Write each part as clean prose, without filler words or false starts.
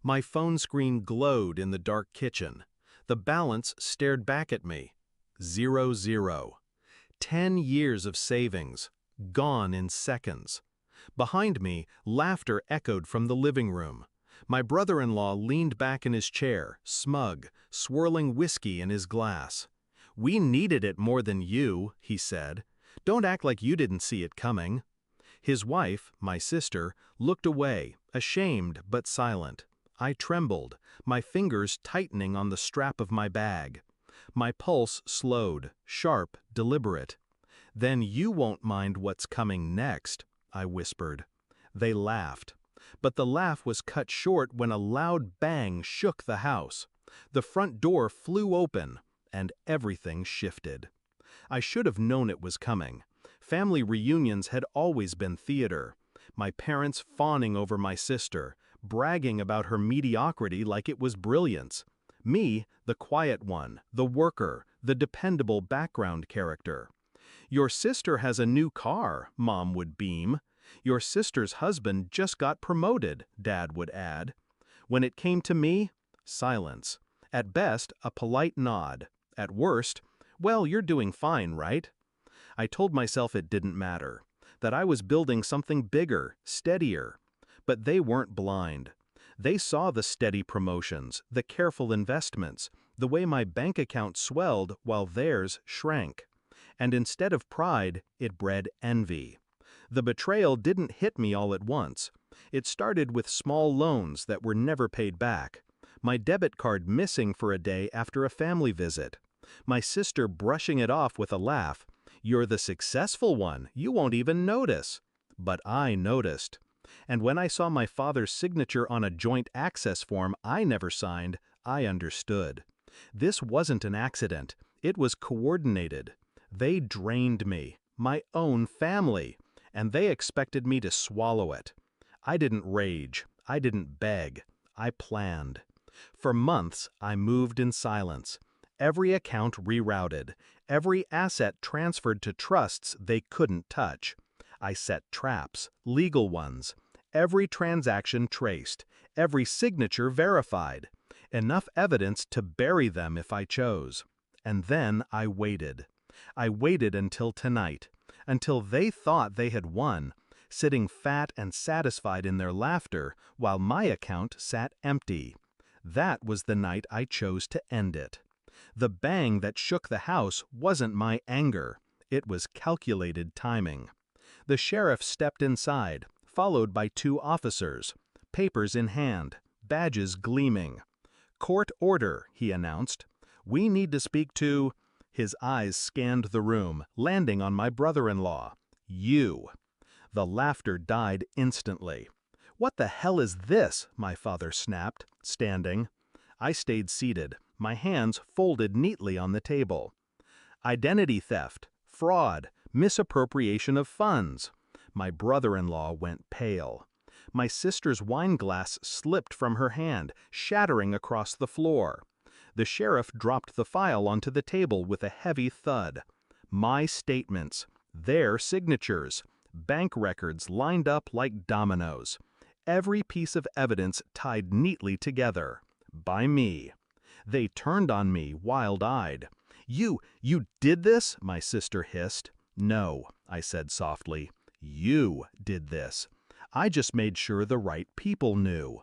My phone screen glowed in the dark kitchen. The balance stared back at me. 0, 0. 10 years of savings, gone in seconds. Behind me, laughter echoed from the living room. My brother-in-law leaned back in his chair, smug, swirling whiskey in his glass. "We needed it more than you," he said. "Don't act like you didn't see it coming." His wife, my sister, looked away, ashamed but silent. I trembled, my fingers tightening on the strap of my bag. My pulse slowed, sharp, deliberate. "Then you won't mind what's coming next," I whispered. They laughed. But the laugh was cut short when a loud bang shook the house. The front door flew open, and everything shifted. I should have known it was coming. Family reunions had always been theater. My parents fawning over my sister, bragging about her mediocrity like it was brilliance. Me, the quiet one, the worker, the dependable background character. "Your sister has a new car," Mom would beam. "Your sister's husband just got promoted," Dad would add. When it came to me, silence. At best, a polite nod. At worst, "Well, you're doing fine, right?" I told myself it didn't matter, that I was building something bigger, steadier. But they weren't blind. They saw the steady promotions, the careful investments, the way my bank account swelled while theirs shrank. And instead of pride, it bred envy. The betrayal didn't hit me all at once. It started with small loans that were never paid back. My debit card missing for a day after a family visit. My sister brushing it off with a laugh. "You're the successful one, you won't even notice." But I noticed. And when I saw my father's signature on a joint access form I never signed, I understood. This wasn't an accident. It was coordinated. They drained me, my own family, and they expected me to swallow it. I didn't rage. I didn't beg. I planned. For months, I moved in silence. Every account rerouted, every asset transferred to trusts they couldn't touch. I set traps, legal ones, every transaction traced, every signature verified, enough evidence to bury them if I chose. And then I waited. I waited until tonight, until they thought they had won, sitting fat and satisfied in their laughter while my account sat empty. That was the night I chose to end it. The bang that shook the house wasn't my anger. It was calculated timing. The sheriff stepped inside, followed by 2 officers, papers in hand, badges gleaming. "Court order," he announced. "We need to speak to—" His eyes scanned the room, landing on my brother-in-law. "You." The laughter died instantly. "What the hell is this?" my father snapped, standing. I stayed seated, my hands folded neatly on the table. "Identity theft, fraud, misappropriation of funds." My brother-in-law went pale. My sister's wineglass slipped from her hand, shattering across the floor. The sheriff dropped the file onto the table with a heavy thud. My statements, their signatures, bank records lined up like dominoes. Every piece of evidence tied neatly together. By me. They turned on me, wild-eyed. You did this?" my sister hissed. "No," I said softly. "You did this. I just made sure the right people knew."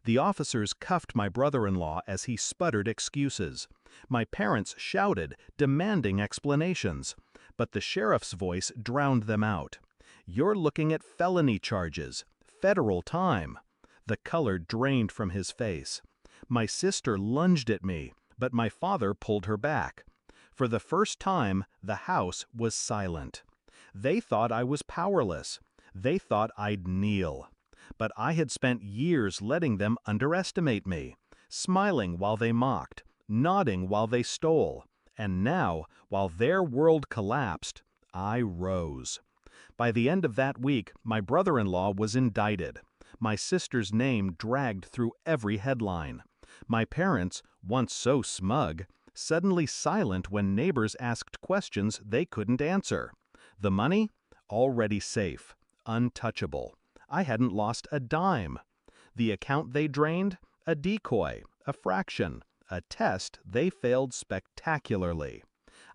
The officers cuffed my brother-in-law as he sputtered excuses. My parents shouted, demanding explanations. But the sheriff's voice drowned them out. "You're looking at felony charges. Federal time." The color drained from his face. My sister lunged at me, but my father pulled her back. For the first time, the house was silent. They thought I was powerless. They thought I'd kneel. But I had spent years letting them underestimate me, smiling while they mocked, nodding while they stole. And now, while their world collapsed, I rose. By the end of that week, my brother-in-law was indicted. My sister's name dragged through every headline. My parents, once so smug, suddenly silent when neighbors asked questions they couldn't answer. The money? Already safe, untouchable. I hadn't lost a dime. The account they drained? A decoy, a fraction, a test they failed spectacularly.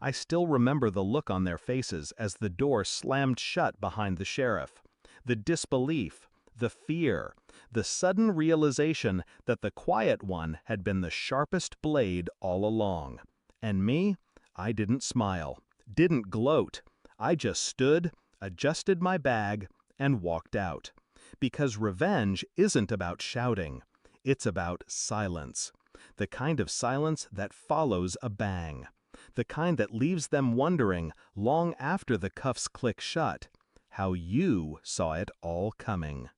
I still remember the look on their faces as the door slammed shut behind the sheriff. The disbelief, the fear, the sudden realization that the quiet one had been the sharpest blade all along. And me? I didn't smile, didn't gloat. I just stood, adjusted my bag, and walked out. Because revenge isn't about shouting. It's about silence. The kind of silence that follows a bang. The kind that leaves them wondering, long after the cuffs click shut, how you saw it all coming.